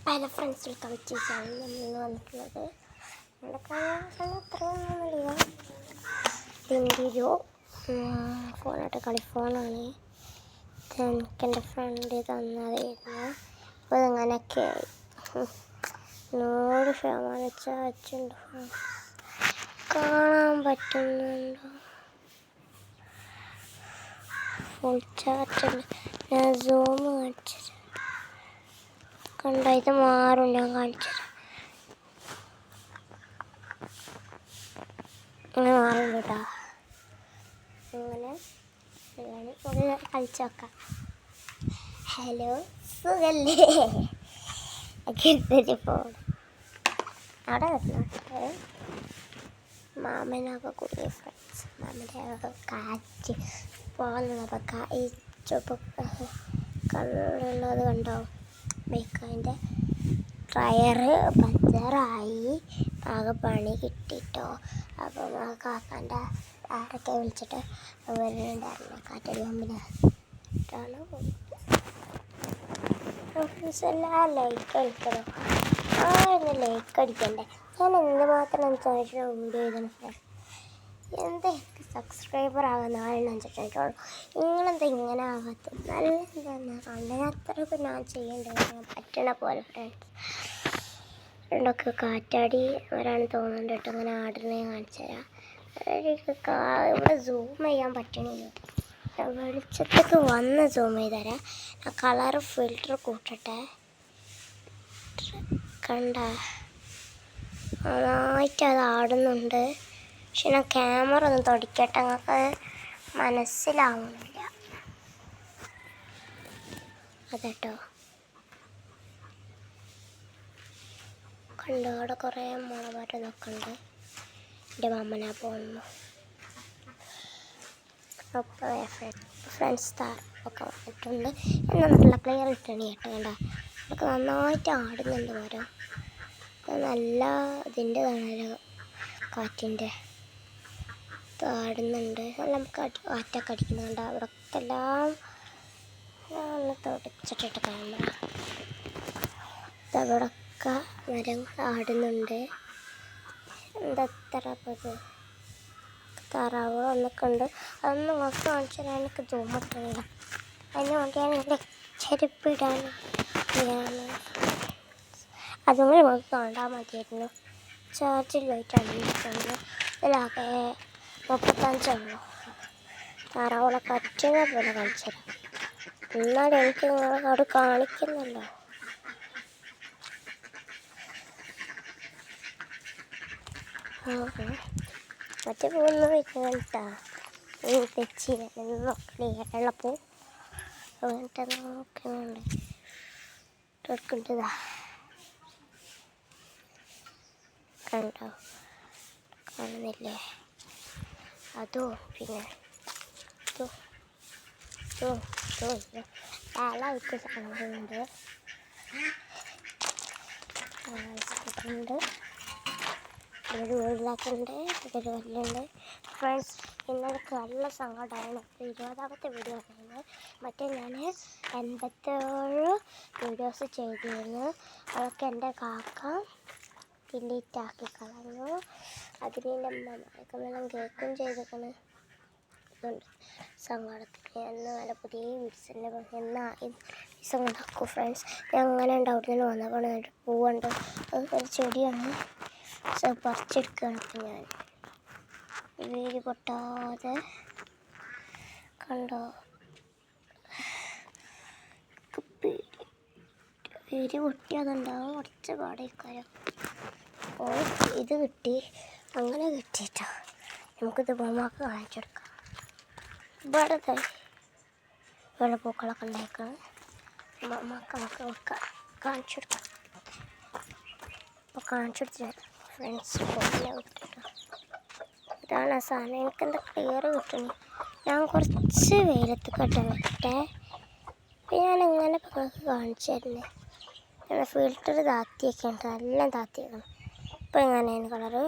പല ഫ്രണ്ട്സിൽ കളിച്ചാണ് നമ്മൾ വന്നിട്ടുള്ളത്. നമ്മുടെ അത്രയൊന്നുമില്ല. ഇതിൻ്റെ ഒരു ഫോണായിട്ട് കളിഫോണാണ്. എനിക്ക് എൻ്റെ ഫ്രണ്ട് തന്നതായിരുന്നു. അപ്പോൾ ഇതങ്ങനെയൊക്കെ ആയി. 100% ചാർജുണ്ട്. കാണാൻ പറ്റുന്നുണ്ടോ? ഫുൾ ചാർജുണ്ട്. ഞാൻ സൂം കാണിച്ചത് കണ്ട, ഇത് മാറും. ഞാൻ കാണിച്ചത് അങ്ങനെ മാറും കേട്ടോ. അങ്ങനെ കളിച്ചു നോക്കാം. ഹലോ, സുഖല്ലേ? ഫോൺ അവിടെ വരണോട്ടെ. മാമനൊക്കെ കൂടിയ ഫ്രണ്ട്സ്. മാമൻ്റെ കാറ്റ് പോകുന്നതൊക്കെ ഈ ചുവപ്പ് കളറുള്ളത് കണ്ടോ? ബൈക്കിൻ്റെ ടയറ് പഞ്ചറായി. ആകെ പണി കിട്ടിയിട്ടോ. അപ്പം ആ കാക്കാൻ്റെ ആരൊക്കെ വിളിച്ചിട്ട് വരുന്നുണ്ടായിരുന്നു. കാറ്റടി കമ്പിനാണ് എല്ലാം ലൈക്ക് അടിക്കണം. ആയിരുന്നു ലൈക്ക് അടിക്കണ്ടേ? ഞാൻ എന്തുമാത്രം ചോദിച്ചാൽ വീഡിയോ ചെയ്തതിന് എന്താ എനിക്ക് സബ്സ്ക്രൈബർ ആകാൻ 4-5 ആയിട്ടുള്ളൂ. നിങ്ങളെന്താ ഇങ്ങനെ ആകാത്തത്? നല്ല എന്താ കണ്ടത് അത്രയൊക്കെ ഞാൻ ചെയ്യേണ്ടത് പറ്റണ പോലെ. ഫ്രണ്ട്സ് രണ്ടൊക്കെ കാറ്റാടി വരാണ് തോന്നുന്നുണ്ട് കേട്ടോ. അങ്ങനെ ആടുന്നേ കാണിച്ചു തരാം. ഇവിടെ സൂം ചെയ്യാൻ പറ്റണില്ല. വെളിച്ചത്തേക്ക് വന്ന് സൂം ചെയ്ത് തരാം. ഞാൻ കളർ ഫിൽറ്റർ കൂട്ടട്ടെ. കണ്ട നന്നായിട്ട് അത് ആടുന്നുണ്ട്. പക്ഷെ ഞാൻ ക്യാമറ ഒന്ന് തുടക്കട്ടെ. നിങ്ങൾക്ക് മനസ്സിലാവുന്നില്ല അതെട്ടോ. കണ്ടോ, അവിടെ കുറേ മുളകാട്ട് നോക്കുന്നുണ്ട്. എൻ്റെ മാമനാ പോകുന്നു. അപ്പോൾ ഫ്രണ്ട്സ് ഒക്കെ വന്നിട്ടുണ്ട്. എന്നുള്ള പ്ലെയർ ഇട്ടണി കേട്ടോ. കണ്ട അതൊക്കെ നന്നായിട്ട് ആടുന്നുണ്ട്. മരം നല്ല ഇതിൻ്റെതാണല്ലോ, കാറ്റിൻ്റെ ആടുന്നുണ്ട്. നല്ല കാറ്റൊക്കെ അടിക്കുന്നുണ്ട്. അവിടെയൊക്കെ എല്ലാം നല്ല തുടച്ചിട്ടിട്ട് ക്യാമറ. അവിടെയൊക്കെ മരങ്ങൾ ആടുന്നുണ്ട്. എന്താ എത്ര ഇത് താറാവുകൾ ഒന്നൊക്കെ ഉണ്ട്. അതൊന്നും നിങ്ങൾക്ക് കാണിച്ചു തരാൻ എനിക്ക് തോന്നിട്ടില്ല. അതിന് വേണ്ടിയാണ് എൻ്റെ ചെരുപ്പിടാൻ. അതുകൊണ്ട് നമുക്ക് കാണാൻ മതിയായിരുന്നു. ചാർജിലായിട്ടാണ് ഇരിക്കുന്നത്. ഇതിലാകെ 35 താറാവുകളൊക്കെ അച്ഛനെ പോലെ കാണിച്ചു തരാം. എന്നാലും എനിക്ക് അവിടെ കാണിക്കുന്നല്ലോ. മറ്റേ പോകുന്ന വരുന്നുണ്ടാ തെച്ചി നോക്കണേള്ളപ്പോൾ എന്നിട്ട് നോക്കുന്നുണ്ട്. എടുക്കേണ്ടതാ കണ്ടോ? കാണുന്നില്ലേ? അതോ പിന്നെ പാലായിട്ട് സാധനങ്ങളുണ്ട്. ഒരു വീടിലാക്കുന്നുണ്ട്. ഇതൊരു വല്ലുണ്ട്. ഫ്രണ്ട്സ് ഇന്നെനിക്ക് നല്ല സങ്കടമാണ്. 20ാമത്തെ വീഡിയോ ആണ്. മറ്റേ ഞാൻ 87 വീഡിയോസ് ചെയ്തിരുന്നു. അതൊക്കെ എൻ്റെ കാക്ക ഡിലീറ്റ് ആക്കി കളഞ്ഞു. അതിന് മഴക്കെല്ലാം കേൾക്കും ചെയ്തേക്കണ്. അതുകൊണ്ട് സങ്കടത്തിൽ എന്ന് നല്ല പുതിയ വീഡിയോസിൻ്റെ ദിവസം ഉണ്ടാക്കും. ഫ്രണ്ട്സ് ഞാൻ അങ്ങനെ ഉണ്ട്. അവിടെ നിന്ന് വന്നപ്പോൾ പൂവുണ്ട്. ഒരു ചെടിയാണ്. പറിച്ചെടുക്കുകയാണ്. ഇപ്പം ഞാൻ വേര് പൊട്ടാതെ കണ്ടോ? വേര് പൊട്ടിയതുണ്ടാവും. കുറച്ച് പാടേക്കാരം. അപ്പോൾ ഇത് കിട്ടി. അങ്ങനെ കിട്ടിയിട്ടോ. നമുക്കിത് മാമാക്ക് കാണിച്ചെടുക്കാം. ഇവിടെ വെള്ളപ്പൂക്കളൊക്കെ ഉണ്ടാക്കണം. മാമാക്ക് നമുക്ക് കാണിച്ചെടുക്കാം. അപ്പോൾ കാണിച്ചെടുത്തിട്ട് ഫ്രണ്ട്സ് വിട്ടിട്ടോ. ഇതാണ് ആ സാധനം. എനിക്കെന്താ ക്ലിയർ കിട്ടണം. ഞാൻ കുറച്ച് വെയിലത്ത് കെട്ടാൻ പറ്റട്ടെ. അപ്പം ഞാനെങ്ങനെ നിങ്ങൾക്ക് കാണിച്ചു തരുന്നത്. ഞാൻ ഫിൽറ്റർ താത്തിയൊക്കെ ഉണ്ട്. എല്ലാം താത്തിയേക്കണം. ഇപ്പം എങ്ങനെയാണ് കളറ്?